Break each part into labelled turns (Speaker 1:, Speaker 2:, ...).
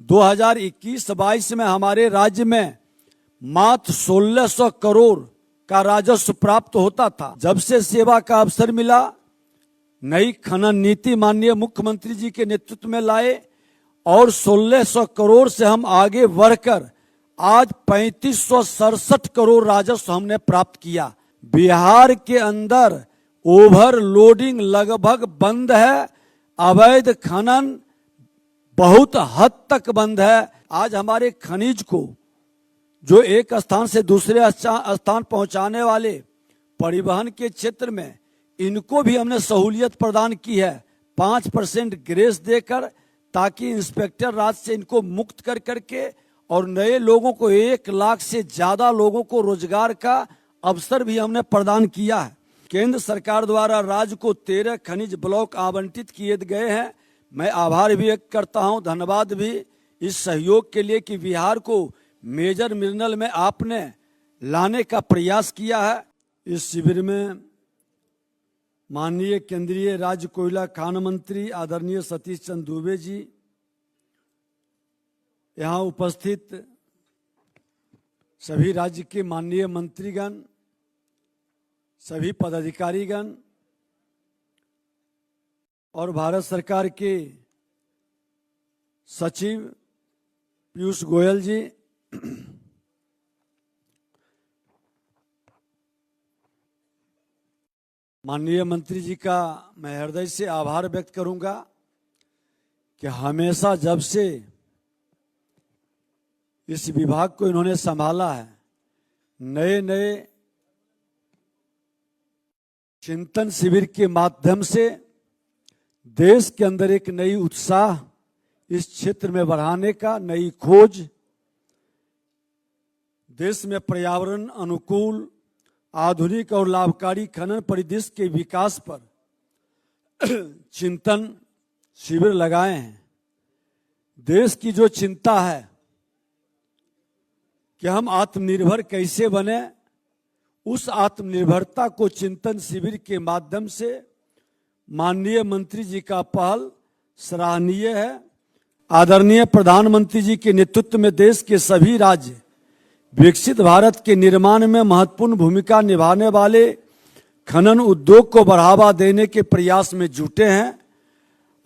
Speaker 1: 2021-22 में हमारे राज्य में मात्र 1600 करोड़ का राजस्व प्राप्त होता था। जब से सेवा का अवसर मिला, नई खनन नीति माननीय मुख्यमंत्री जी के नेतृत्व में लाए और 1600 करोड़ से हम आगे बढ़कर आज 3567 करोड़ राजस्व हमने प्राप्त किया। बिहार के अंदर ओवरलोडिंग लगभग बंद है, अवैध खनन बहुत हद तक बंद है। आज हमारे खनिज को जो एक स्थान से दूसरे स्थान पहुंचाने वाले परिवहन के क्षेत्र में, इनको भी हमने सहूलियत प्रदान की है 5% ग्रेस देकर, ताकि इंस्पेक्टर राज से इनको मुक्त कर करके और नए लोगों को 1 लाख से ज्यादा लोगों को रोजगार का अवसर भी हमने प्रदान किया है। केंद्र सरकार द्वारा राज्य को 13 खनिज ब्लॉक आवंटित किए गए हैं। मैं आभार भी व्यक्त करता हूं, धन्यवाद भी इस सहयोग के लिए कि बिहार को मेजर मिनरल में आपने लाने का प्रयास किया है। इस शिविर में माननीय केंद्रीय राज्य कोयला खान मंत्री आदरणीय सतीश चंद्र दुबे जी, यहाँ उपस्थित सभी राज्य के माननीय मंत्रीगण, सभी पदाधिकारीगण और भारत सरकार के सचिव पीयूष गोयल जी, माननीय मंत्री जी का मैं हृदय से आभार व्यक्त करूंगा कि हमेशा जब से इस विभाग को इन्होंने संभाला है, नए नए चिंतन शिविर के माध्यम से देश के अंदर एक नई उत्साह इस क्षेत्र में बढ़ाने का, नई खोज, देश में पर्यावरण अनुकूल आधुनिक और लाभकारी खनन परिदृश्य के विकास पर चिंतन शिविर लगाए हैं। देश की जो चिंता है कि हम आत्मनिर्भर कैसे बने, उस आत्मनिर्भरता को चिंतन शिविर के माध्यम से माननीय मंत्री जी का पहल सराहनीय है। आदरणीय प्रधानमंत्री जी के नेतृत्व में देश के सभी राज्य विकसित भारत के निर्माण में महत्वपूर्ण भूमिका निभाने वाले खनन उद्योग को बढ़ावा देने के प्रयास में जुटे हैं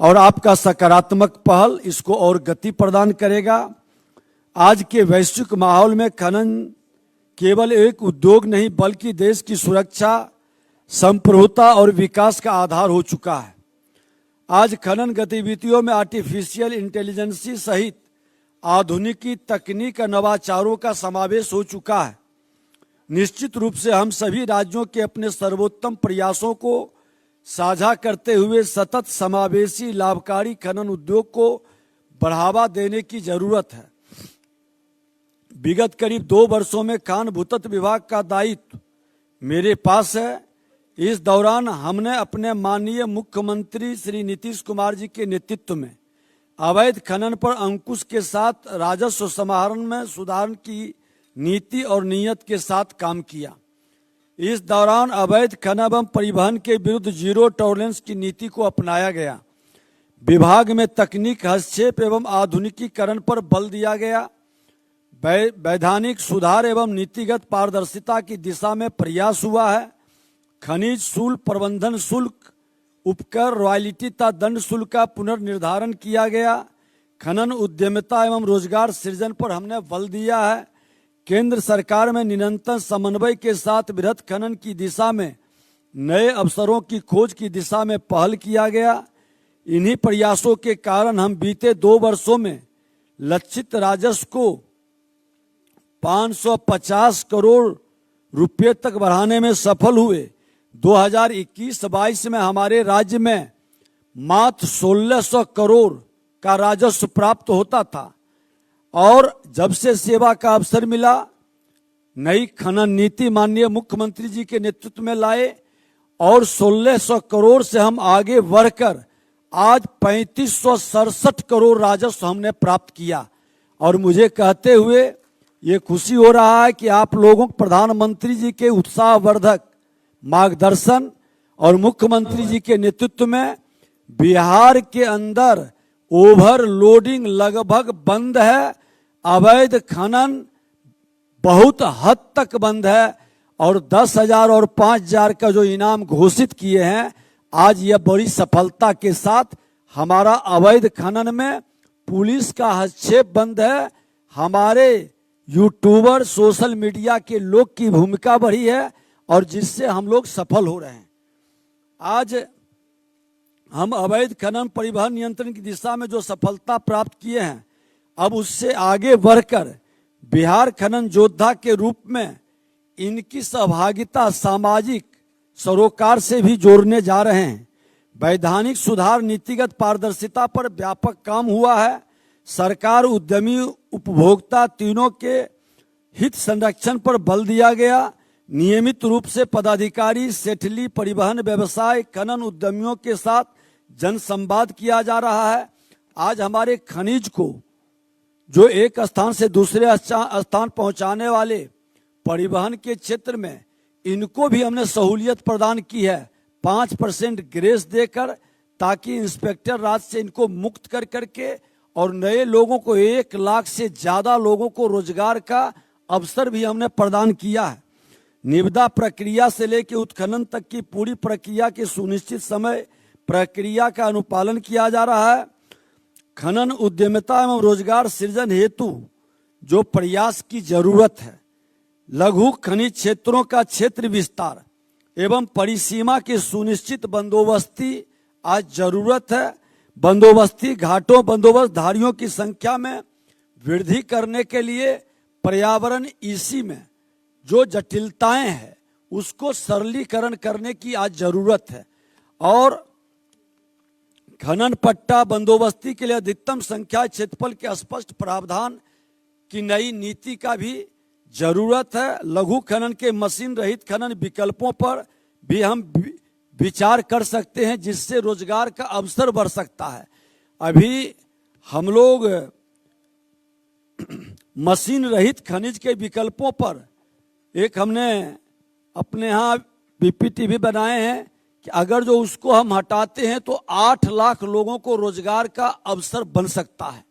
Speaker 1: और आपका सकारात्मक पहल इसको और गति प्रदान करेगा। आज के वैश्विक माहौल में खनन केवल एक उद्योग नहीं बल्कि देश की सुरक्षा, संप्रभुता और विकास का आधार हो चुका है। आज खनन गतिविधियों में आर्टिफिशियल इंटेलिजेंस सहित आधुनिक तकनीक नवाचारों का समावेश हो चुका है। निश्चित रूप से हम सभी राज्यों के अपने सर्वोत्तम प्रयासों को साझा करते हुए सतत समावेशी लाभकारी खनन उद्योग को बढ़ावा देने की जरूरत है। विगत करीब 2 वर्षों में खान भूतत्व विभाग का दायित्व मेरे पास है। इस दौरान हमने अपने माननीय मुख्यमंत्री श्री नीतीश कुमार जी के नेतृत्व में अवैध खनन पर अंकुश के साथ राजस्व समाहरण में सुधार की नीति और नीयत के साथ काम किया। इस दौरान अवैध खनन एवं परिवहन के विरुद्ध जीरो टॉलरेंस की नीति को अपनाया गया। विभाग में तकनीक हस्तक्षेप एवं आधुनिकीकरण पर बल दिया गया। वैधानिक सुधार एवं नीतिगत पारदर्शिता की दिशा में प्रयास हुआ है। खनिज शुल्क, प्रबंधन शुल्क, उपकर, रॉयल्टी तथा दंड शुल्क का पुनर्निर्धारण किया गया। खनन उद्यमिता एवं रोजगार सृजन पर हमने बल दिया है। केंद्र सरकार में निरंतर समन्वय के साथ वृहद खनन की दिशा में नए अवसरों की खोज की दिशा में पहल किया गया। इन्हीं प्रयासों के कारण हम बीते 2 वर्षों में लक्षित राजस्व को 550 करोड़ रुपए तक बढ़ाने में सफल हुए। 2021-22 में हमारे राज्य में मात्र 1600 करोड़ का राजस्व प्राप्त होता था और जब से सेवा का अवसर मिला, नई खनन नीति माननीय मुख्यमंत्री जी के नेतृत्व में लाए और 1600 करोड़ से हम आगे बढ़कर आज 3567 करोड़ राजस्व हमने प्राप्त किया। और मुझे कहते हुए ये खुशी हो रहा है कि आप लोगों को प्रधानमंत्री जी के उत्साहवर्धक मार्गदर्शन और मुख्यमंत्री जी के नेतृत्व में बिहार के अंदर ओवरलोडिंग लगभग बंद है, अवैध खनन बहुत हद तक बंद है, और 10,000 और 5,000 का जो इनाम घोषित किए हैं, आज यह बड़ी सफलता के साथ हमारा अवैध खनन में पुलिस का हस्तक्षेप बंद है, हमारे यूट्यूबर सोशल मीडिया के लोग की भूमिका बढ़ी है, और जिससे हम लोग सफल हो रहे हैं। आज हम अवैध खनन परिवहन नियंत्रण की दिशा में जो सफलता प्राप्त किए हैं, अब उससे आगे बढ़कर बिहार खनन योद्धा के रूप में इनकी सहभागिता सामाजिक सरोकार से भी जोड़ने जा रहे हैं। वैधानिक सुधार, नीतिगत पारदर्शिता पर व्यापक काम हुआ है। सरकार, उद्यमी, उपभोक्ता तीनों के हित संरक्षण पर बल दिया गया। नियमित रूप से पदाधिकारी, सेठली, परिवहन व्यवसाय, खनन उद्यमियों के साथ जनसंवाद किया जा रहा है। आज हमारे खनिज को जो एक स्थान से दूसरे स्थान पहुंचाने वाले परिवहन के क्षेत्र में, इनको भी हमने सहूलियत प्रदान की है 5% ग्रेस देकर, ताकि इंस्पेक्टर राज से इनको मुक्त कर करके और नए लोगों को 1 लाख से ज्यादा लोगों को रोजगार का अवसर भी हमने प्रदान किया है। निविदा प्रक्रिया से लेकर उत्खनन तक की पूरी प्रक्रिया के सुनिश्चित समय प्रक्रिया का अनुपालन किया जा रहा है। खनन उद्यमिता एवं रोजगार सृजन हेतु जो प्रयास की जरूरत है, लघु खनिज क्षेत्रों का क्षेत्र विस्तार एवं परिसीमा के सुनिश्चित बंदोबस्ती आज जरूरत है। बंदोबस्ती घाटों, बंदोबस्तधारियों की संख्या में वृद्धि करने के लिए पर्यावरण ईसी में जो जटिलताएं हैं उसको सरलीकरण करने की आज जरूरत है, और खनन पट्टा बंदोबस्ती के लिए अधिकतम संख्या क्षेत्रफल के स्पष्ट प्रावधान की नई नीति का भी जरूरत है। लघु खनन के मशीन रहित खनन विकल्पों पर भी हम विचार कर सकते हैं, जिससे रोजगार का अवसर बढ़ सकता है। अभी हम लोग मशीन रहित खनिज के विकल्पों पर एक हमने अपने यहाँ पीपीटी भी बनाए हैं कि अगर जो उसको हम हटाते हैं तो 8 लाख लोगों को रोजगार का अवसर बन सकता है,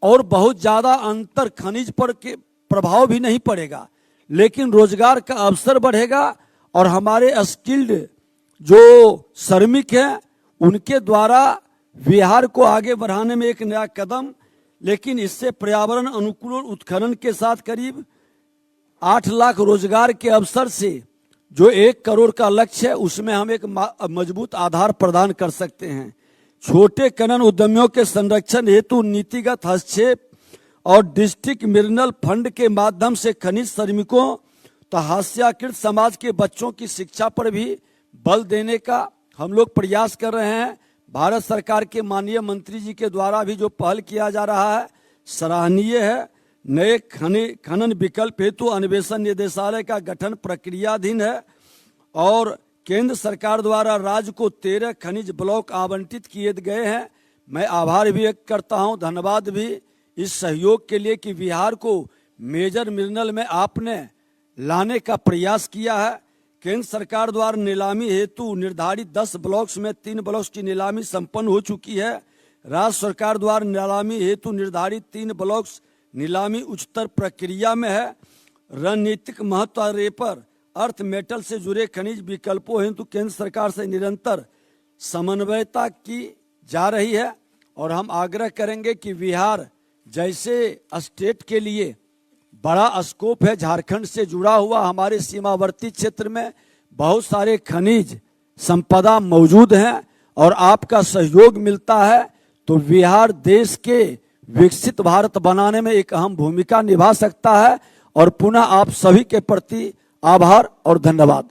Speaker 1: और बहुत ज्यादा अंतर खनिज पर के प्रभाव भी नहीं पड़ेगा, लेकिन रोजगार का अवसर बढ़ेगा, और हमारे स्किल्ड जो श्रमिक हैं उनके द्वारा बिहार को आगे बढ़ाने में एक नया कदम। लेकिन इससे पर्यावरण अनुकूल उत्खनन के साथ करीब 8 लाख रोजगार के अवसर से जो 1 करोड़ का लक्ष्य है, उसमें हम एक मजबूत आधार प्रदान कर सकते हैं। छोटे खनन उद्यमियों के संरक्षण हेतु नीतिगत हस्तक्षेप और डिस्ट्रिक्ट मिनरल फंड के माध्यम से खनिज श्रमिकों तो हास्याकृत समाज के बच्चों की शिक्षा पर भी बल देने का हम लोग प्रयास कर रहे हैं। भारत सरकार के माननीय मंत्री जी के द्वारा भी जो पहल किया जा रहा है सराहनीय है। नए खनन विकल्प हेतु अन्वेषण निदेशालय का गठन प्रक्रियाधीन है, और केंद्र सरकार द्वारा राज्य को 13 खनिज ब्लॉक आवंटित किए गए हैं। मैं आभार भी व्यक्त करता हूं, धन्यवाद भी इस सहयोग के लिए कि बिहार को मेजर मिनरल में आपने लाने का प्रयास किया है। केंद्र सरकार द्वारा नीलामी हेतु निर्धारित 10 ब्लॉक्स में 3 ब्लॉक्स की नीलामी संपन्न हो चुकी है। राज्य सरकार द्वारा नीलामी हेतु निर्धारित 3 ब्लॉक्स नीलामी उच्चतर प्रक्रिया में है। रणनीतिक महत्व पर अर्थ मेटल से जुड़े खनिज विकल्पों हेतु केंद्र सरकार से निरंतर समन्वयता की जा रही है, और हम आग्रह करेंगे कि बिहार जैसे स्टेट के लिए बड़ा स्कोप है, झारखंड से जुड़ा हुआ हमारे सीमावर्ती क्षेत्र में बहुत सारे खनिज संपदा मौजूद हैं, और आपका सहयोग मिलता है तो बिहार देश के विकसित भारत बनाने में एक अहम भूमिका निभा सकता है। और पुनः आप सभी के प्रति आभार और धन्यवाद।